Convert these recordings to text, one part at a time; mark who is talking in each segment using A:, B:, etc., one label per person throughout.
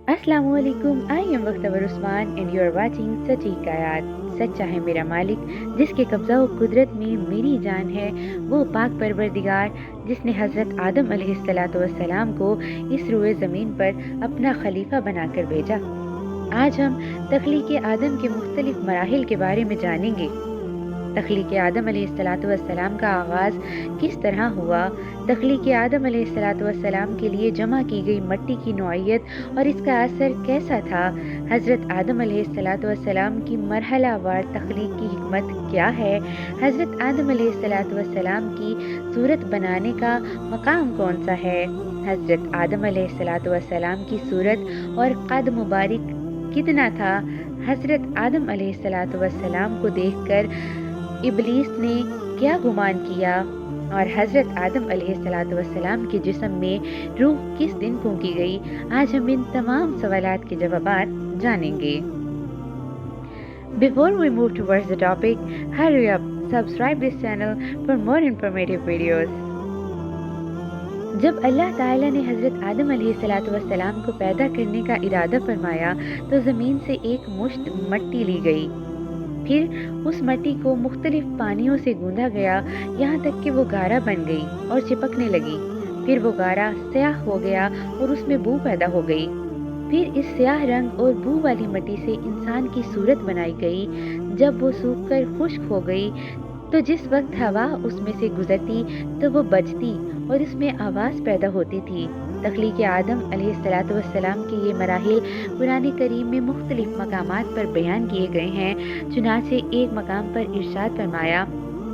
A: अस्सलाम वालेकुम। I am Mukhtabar Usman and you are watching Sachchi Hikayat. सच्चा है मेरा मालिक, जिसके कब्जा व कुदरत में मेरी जान है। वो पाक परवरदिगार जिसने हज़रत आदम अलैहिस्सलातु वस्सलाम को इस रुए ज़मीन पर अपना खलीफा बनाकर भेजा। आज हम तख्लीक आदम के मुख्तलिफ मराहिल के बारे में जानेंगे। तख्लीक आदम अलैहिस्सलातु वस्सलाम का आगाज़ किस तरह हुआ, तख्लीक आदम अलैहिस्सलातु वस्सलाम के लिए जमा की गई मिट्टी की नौइयत और इसका असर कैसा था, हज़रत आदम अलैहिस्सलातु वस्सलाम की मरहलावार तख्लीक की हिकमत क्या है, हज़रत आदम अलैहिस्सलातु वस्सलाम की सूरत बनाने का मकाम कौन सा है, हज़रत आदम अलैहिस्सलातु वस्सलाम की सूरत और कद मुबारक कितना था, हज़रत आदम अलैहिस्सलातु वस्सलाम को देखकर इब्लीस ने क्या गुमान किया और हज़रत आदम अलैहिस्सलातु वस्सलाम के जिस्म में रूह किस दिन फूंकी गई। आज हम इन तमाम सवालात के जवाबात जानेंगे। Before we move towards the topic, hurry up, subscribe this channel for more informative videos. जब अल्लाह ताला ने हज़रत आदम अलैहिस्सलातु वस्सलाम को पैदा करने का इरादा फरमाया तो ज़मीन से एक मुश्त मिट्टी ली गई। फिर उस मिट्टी को मुख्तलिफ पानियों से गूंदा गया, यहाँ तक कि वो गारा बन गई और चिपकने लगी। फिर वो गारा स्याह हो गया और उसमें बू पैदा हो गई। फिर इस स्याह रंग और बू वाली मिट्टी से इंसान की सूरत बनाई गई। जब वो सूख कर खुश्क हो गई तो जिस वक्त हवा उसमें से गुजरती तो वो बजती और इसमें आवाज़ पैदा होती थी। तख्लीक आदम अलैहिस्सलातु वस्सलाम के ये मराहिल कुरान करीम में मुख्तलिफ मकामात पर बयान किए गए हैं। चुनाचे एक मकाम पर इरशाद फरमाया,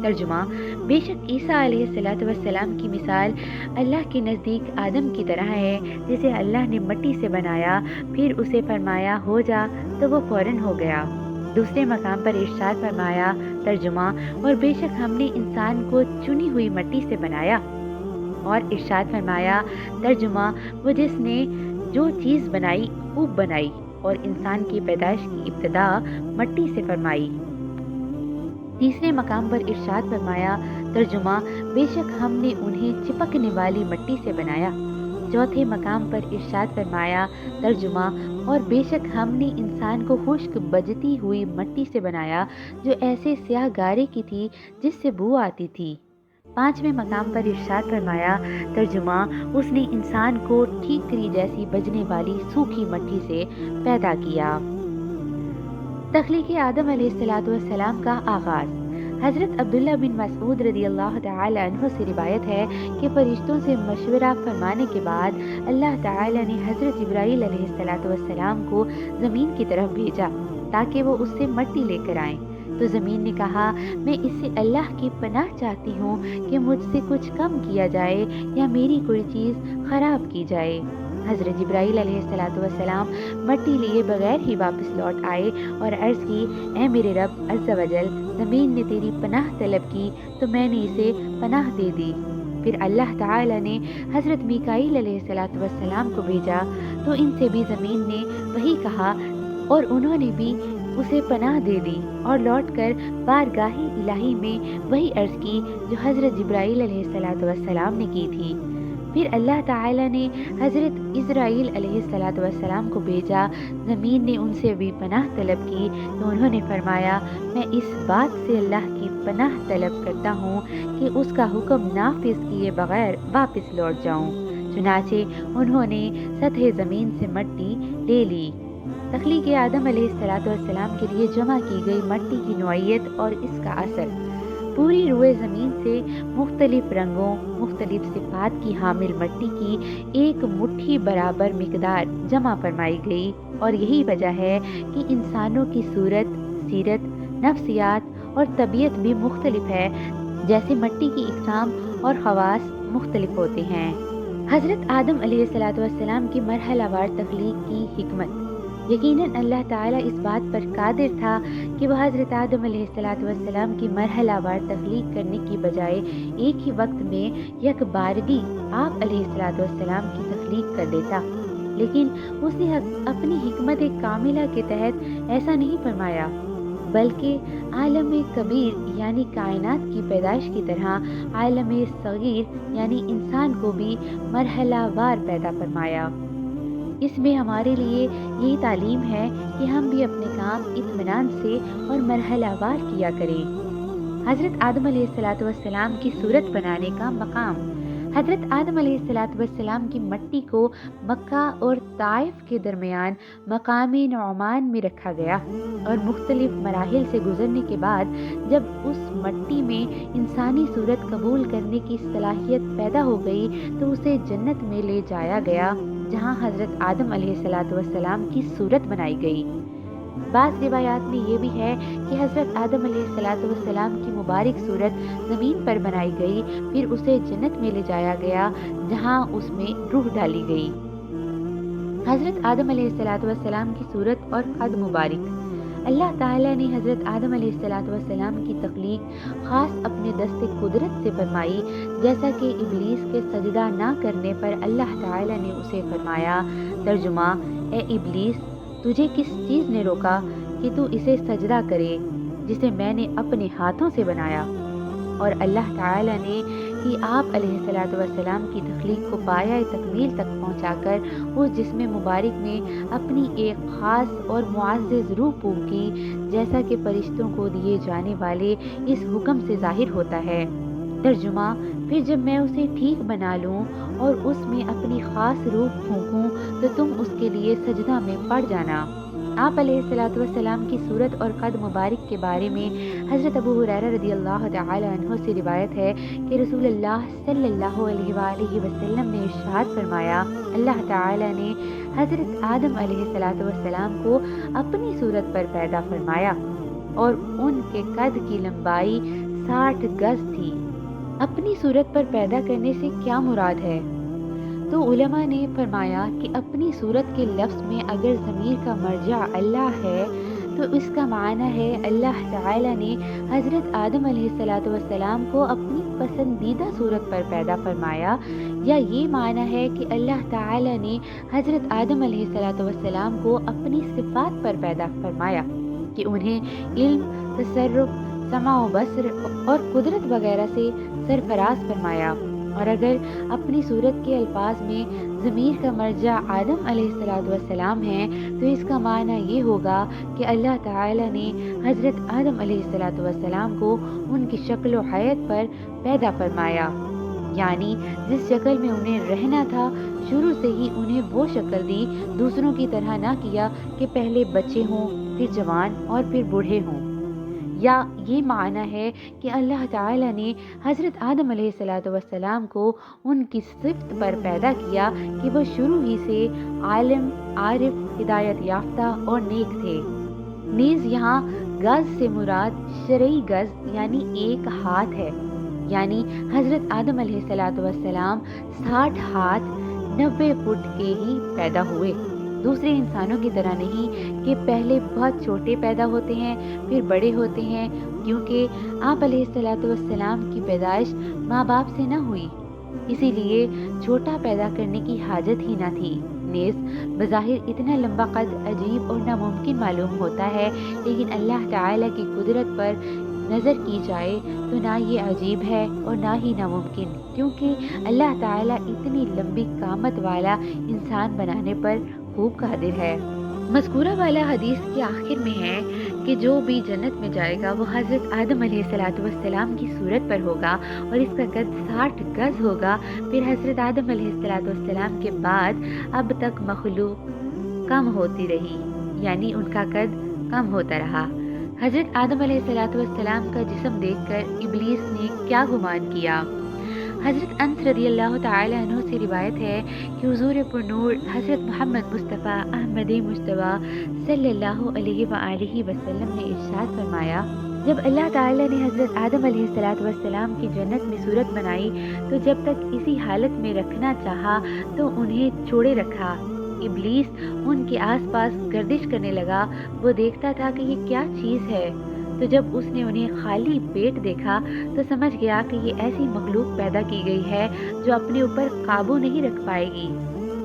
A: तर्जुमा, बेशक ईसा अलैहिस्सलातु वस्सलाम की मिसाल अल्लाह के नज़दीक आदम की तरह है, जिसे अल्लाह ने मिट्टी से बनाया, फिर उसे फरमाया हो जा तो वो फौरन हो गया। दूसरे मकाम पर इरशाद फरमाया, तर्जुमा, और बेशक हमने इंसान को चुनी हुई मिट्टी से बनाया, और इरशाद फरमाया, तर्जुमा, वो जिसने जो चीज़ बनाई खूब बनाई और इंसान की पैदाइश की इब्तिदा मिट्टी से फरमाई। तीसरे मकाम पर इरशाद फरमाया, तर्जुमा, बेशक हमने उन्हें चिपकने वाली मिट्टी से बनाया। चौथे मकाम पर इरशाद फरमाया, तर्जुमा, और बेशक हमने इंसान को खुश्क बजती हुई मिट्टी से बनाया जो ऐसे स्याह गारे की थी जिससे बू आती थी। पांचवें मकाम पर इरशाद फरमाया, तर्जुमा, उसने इंसान को ठीकरी जैसी बजने वाली सूखी मिट्टी से पैदा किया। तख्लीक आदम अलैहिस्सलातु वस्सलाम का आगाज़। हज़रत अब्दुल्ला बिन मसऊद रज़ियल्लाहु तआला अन्हु से रिवायत है कि फरिश्तों से मशवरा फरमाने के बाद अल्लाह ताला ने हज़रत जिब्राईल अलैहिस्सलातु वस्सलाम को ज़मीन की तरफ भेजा ताकि वो उससे मिट्टी लेकर आएं। तो ज़मीन ने कहा, मैं इससे अल्लाह की पनाह चाहती हूँ कि मुझसे कुछ कम किया जाए या मेरी कोई चीज़ ख़राब की जाए। हज़रत जिब्राईल अलैहिस्सलातु वस्सलाम मिट्टी लिए बगैर ही वापस लौट आए और अर्ज़ की, ए मेरे रब अज़्ज़ा वजल, ज़मीन ने तेरी पनाह तलब की तो मैंने इसे पनाह दे दी। फिर अल्लाह ताला ने हज़रत मीकाईल अलैहिस्सलातु वस्सलाम को भेजा तो इनसे भी ज़मीन ने वही कहा और उन्होंने भी उसे पनाह दे दी और लौटकर बारगाही इलाही में वही अर्ज़ की जो हज़रत जिब्राईल अलैहिस्सलातु वस्सलाम ने की थी। फिर अल्लाह ताला ने हज़रत इज़राइल अलैहिस्सलातु वस्सलाम को भेजा। ज़मीन ने उनसे भी पनाह तलब की तो उन्होंने फरमाया, मैं इस बात से अल्लाह की पनाह तलब करता हूँ कि उसका हुक्म नाफिज किए बगैर वापस लौट जाऊँ। चुनाचे उन्होंने सतह ज़मीन से मिट्टी ले ली। तख्लीक आदम अलैहिस्सलातु वस्सलाम के लिए जमा की गई मिट्टी की नौइयत और इसका असर। पूरी रुए ज़मीन से मुख्तलिफ रंगों, मुख्तलिफ सिफात की हामिल मिट्टी की एक मुट्ठी बराबर मिकदार जमा फरमाई गई और यही वजह है कि इंसानों की सूरत, सीरत, नफ्सियात और तबीयत भी मुख्तलिफ है, जैसे मिट्टी की इक़साम और ख़वास मुख्तलिफ होते हैं। हज़रत आदम अलैहिस्सलातु वस्सलाम की मरहलावार तख्लीक की हिकमत। यकीनन अल्लाह ताला इस बात पर कादिर था कि वह हज़रत आदम अलैहिस्सलातु वस्सलाम की मरहलावार तख्लीक करने की बजाय एक ही वक्त में यकबारगी आप अलैहिस्सलातु वस्सलाम की तख्लीक कर देता, लेकिन उसने अपनी हिकमत कामिला के तहत ऐसा नहीं फरमाया, बल्कि आलम कबीर यानी कायनात की पैदाइश की तरह आलम सगीर यानी इंसान को भी मरहलावार पैदा फरमाया। اس میں ہمارے لیے یہی تعلیم ہے کہ ہم بھی اپنے کام اطمینان سے اور مرحلہ وار کیا کریں۔ حضرت آدم علیہ الصلاۃ والسلام کی صورت بنانے کا مقام۔ حضرت آدم علیہ الصلاۃ والسلام کی مٹی کو مکہ اور طائف کے درمیان مقام نعمان میں رکھا گیا اور مختلف مراحل سے گزرنے کے بعد جب اس مٹی میں انسانی صورت قبول کرنے کی صلاحیت پیدا ہو گئی تو اسے جنت میں لے جایا گیا جہاں حضرت آدم علیہ الصلاۃ والسلام کی صورت بنائی گئی۔ بعض روایات میں یہ بھی ہے کہ حضرت آدم علیہ الصلاۃ والسلام کی مبارک صورت زمین پر بنائی گئی، پھر اسے جنت میں لے جایا گیا جہاں اس میں روح ڈالی گئی۔ حضرت آدم علیہ الصلاۃ والسلام کی صورت اور قد مبارک۔ اللہ تعالیٰ نے حضرت آدم علیہ الصلاۃ والسلام کی تخلیق خاص اپنے دست قدرت سے فرمائی، جیسا کہ ابلیس کے سجدہ نہ کرنے پر اللہ تعالیٰ نے اسے فرمایا۔ ترجمہ: اے ابلیس، تجھے کس چیز نے روکا کہ تو اسے سجدہ کرے جسے میں نے اپنے ہاتھوں سے بنایا؟ اور اللہ تعالیٰ نے کہ آپ علیہ الصلاۃ والسلام کی تخلیق کو پایہ تکمیل تک پہنچا کر اس جسم مبارک میں اپنی ایک خاص اور معزز روح پھونکی، جیسا کہ فرشتوں کو دیے جانے والے اس حکم سے ظاہر ہوتا ہے۔ ترجمہ: پھر جب میں اسے ٹھیک بنا لوں اور اس میں اپنی خاص روح پھونکوں تو تم اس کے لیے سجدہ میں پڑ جانا۔ آپ علیہ الصلاۃ والسلام کی صورت اور قد مبارک کے بارے میں حضرت ابو ہریرہ رضی اللہ تعالی عنہ سے روایت ہے کہ رسول اللہ صلی اللہ علیہ وآلہ وسلم نے ارشاد فرمایا، اللہ تعالی نے حضرت آدم علیہ الصلاۃ والسلام کو اپنی صورت پر پیدا فرمایا اور ان کے قد کی لمبائی 60 گز تھی۔ اپنی صورت پر پیدا کرنے سے کیا مراد ہے؟ تو علماء نے فرمایا کہ اپنی صورت کے لفظ میں اگر ضمیر کا مرجع اللہ ہے تو اس کا معنی ہے اللہ تعالی نے حضرت آدم علیہ الصلاۃ والسلام کو اپنی پسندیدہ صورت پر پیدا فرمایا، یا یہ معنی ہے کہ اللہ تعالی نے حضرت آدم علیہ الصلاۃ والسلام کو اپنی صفات پر پیدا فرمایا کہ انہیں علم، تصرف، سمع و بصر اور قدرت وغیرہ سے سرفراز فرمایا۔ اور اگر اپنی صورت کے الفاظ میں ضمیر کا مرجع آدم علیہ الصلاۃ والسلام ہے تو اس کا معنی یہ ہوگا کہ اللہ تعالی نے حضرت آدم علیہ الصلاۃ والسلام کو ان کی شکل و حیت پر پیدا فرمایا، یعنی جس شکل میں انہیں رہنا تھا شروع سے ہی انہیں وہ شکل دی، دوسروں کی طرح نہ کیا کہ پہلے بچے ہوں پھر جوان اور پھر بوڑھے ہوں۔ یا یہ معنی ہے کہ اللہ تعالی نے حضرت آدم علیہ الصلاۃ والسلام کو ان کی صفت پر پیدا کیا کہ وہ شروع ہی سے عالم، عارف، ہدایت یافتہ اور نیک تھے۔ نیز یہاں گز سے مراد شرعی گز یعنی 1 ہاتھ ہے، یعنی حضرت آدم علیہ الصلاۃ والسلام 60 ہاتھ 90 فٹ کے ہی پیدا ہوئے، دوسرے انسانوں کی طرح نہیں کہ پہلے بہت چھوٹے پیدا ہوتے ہیں پھر بڑے ہوتے ہیں، کیونکہ آپ علیہ الصلاۃ والسلام کی پیدائش ماں باپ سے نہ ہوئی، اسی لیے چھوٹا پیدا کرنے کی حاجت ہی نہ تھی۔ نیز بظاہر اتنا لمبا قد عجیب اور ناممکن معلوم ہوتا ہے، لیکن اللہ تعالی کی قدرت پر نظر کی جائے تو نہ یہ عجیب ہے اور نہ ہی ناممکن، کیونکہ اللہ تعالی اتنی لمبی قامت والا انسان بنانے پر خوب قادر ہے۔ مذکورہ والا حدیث کے آخر میں ہے کہ جو بھی جنت میں جائے گا وہ حضرت آدم علیہ الصلاۃ والسلام کی صورت پر ہوگا اور اس کا قد 60 گز ہوگا۔ پھر حضرت آدم علیہ الصلاۃ والسلام کے بعد اب تک مخلوق کم ہوتی رہی، یعنی ان کا قد کم ہوتا رہا۔ حضرت آدم علیہ الصلاۃ والسلام کا جسم دیکھ کر ابلیس نے کیا گمان کیا؟ حضرت انس رضی اللہ تعالی عنہ سے روایت ہے کہ حضور پر نور حضرت محمد مصطفیٰ احمد مجتبیٰ صلی اللہ علیہ وآلہ وسلم نے ارشاد فرمایا، جب اللہ تعالی نے حضرت آدم علیہ الصلاۃ والسلام کی جنت میں صورت بنائی تو جب تک اسی حالت میں رکھنا چاہا تو انہیں چھوڑے رکھا۔ ابلیس ان کے آس پاس گردش کرنے لگا، وہ دیکھتا تھا کہ یہ کیا چیز ہے، تو جب اس نے انہیں خالی پیٹ دیکھا تو سمجھ گیا کہ یہ ایسی مخلوق پیدا کی گئی ہے جو اپنے اوپر قابو نہیں رکھ پائے گی۔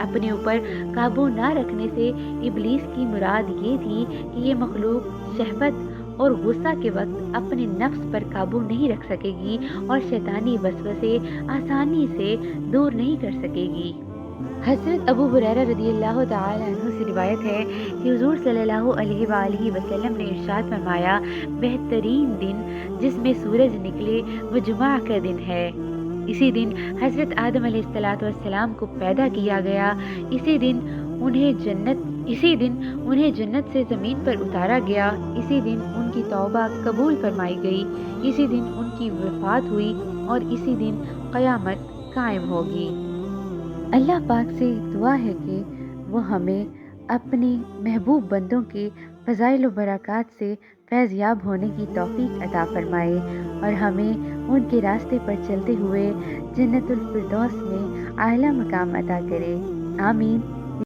A: اپنے اوپر قابو نہ رکھنے سے ابلیس کی مراد یہ تھی کہ یہ مخلوق شہوت اور غصہ کے وقت اپنے نفس پر قابو نہیں رکھ سکے گی اور شیطانی وسوسے آسانی سے دور نہیں کر سکے گی۔ हज़रत अबू हुरैरा रज़ियल्लाहु ताला अन्हु से रिवायत है कि हुज़ूर सल्लल्लाहु अलैहि वसल्लम ने इरशाद फरमाया, बेहतरीन दिन जिसमें सूरज निकले वो जुमा का दिन है। इसी दिन हज़रत आदम अलैहिस्सलाम को पैदा किया गया। इसी दिन उन्हें जन्नत इसी दिन उन्हें जन्नत से ज़मीन पर उतारा गया। इसी दिन उनकी तौबा कबूल फरमाई गई। इसी दिन उनकी वफ़ात हुई और इसी दिन क़यामत कायम होगी। अल्लाह पाक से दुआ है कि वो हमें अपने महबूब बंदों के फ़ज़ाइल व बरक़ात से फैज़याब होने की तौफ़ीक अता फ़रमाए और हमें उनके रास्ते पर चलते हुए जन्नतुल फ़िरदौस में आला मकाम अता करे। आमीन।